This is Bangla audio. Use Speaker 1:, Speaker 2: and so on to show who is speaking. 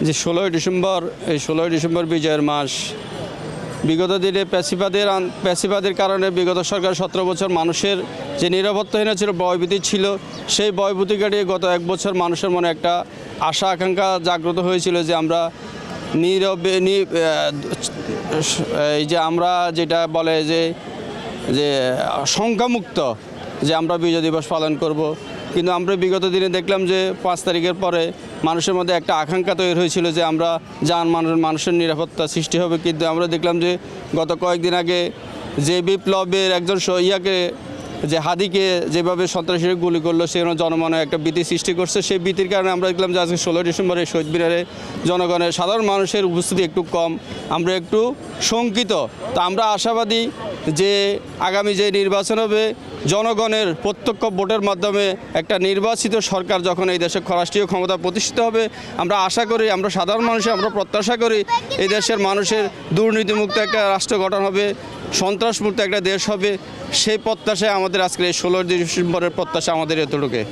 Speaker 1: যে 16ই ডিসেম্বর বিজয়ের মাস। বিগত দিনে প্যাসিবাদের কারণে বিগত সরকার 17 বছর মানুষের যে নিরাপত্তাহীন ছিল, ভয়ভীতি ছিল, সেই ভয়ভীতি কাটিয়ে গত 1 বছর মানুষের মনে একটা আশা আকাঙ্ক্ষা জাগ্রত হয়েছিল যে আমরা এই যে আমরা যেটা বলে যে সংখ্যামুক্ত যে আমরা বিজয় দিবস পালন করব। কিন্তু আমরা বিগত দিনে দেখলাম যে 5 তারিখের পরে মানুষের মধ্যে একটা আকাঙ্ক্ষা তৈরি হয়েছিল যে আমরা মানুষের নিরাপত্তা সৃষ্টি হবে। কিন্তু আমরা দেখলাম যে গত কয়েকদিন আগে যে বিপ্লবের একজন যে হাদিকে যেভাবে সন্ত্রাসীরা গুলি করলো, সেখানে জনমনে একটা ভীতি সৃষ্টি করছে। সেই ভীতির কারণে আমরা দেখলাম যে আজকে 16 ডিসেম্বরে শহীদ মিনারে জনগণের সাধারণ মানুষের উপস্থিতি একটু কম, আমরা একটু শঙ্কিত। তো আমরা আশাবাদী যে আগামী যে নির্বাচন হবে, জনগণের প্রত্যক্ষ ভোটের মাধ্যমে একটা নির্বাচিত সরকার যখন এই দেশে রাষ্ট্রীয় ক্ষমতা প্রতিষ্ঠিত হবে, আমরা আশা করি, আমরা সাধারণ মানুষে আমরা প্রত্যাশা করি এই দেশের মানুষের দুর্নীতিমুক্ত একটা রাষ্ট্র গঠন হবে, সন্ত্রাসমুক্ত একটা দেশ হবে। সেই প্রত্যাশায় আমাদের আজকের এই 16 ডিসেম্বরের প্রত্যাশা আমাদের এতটুকু।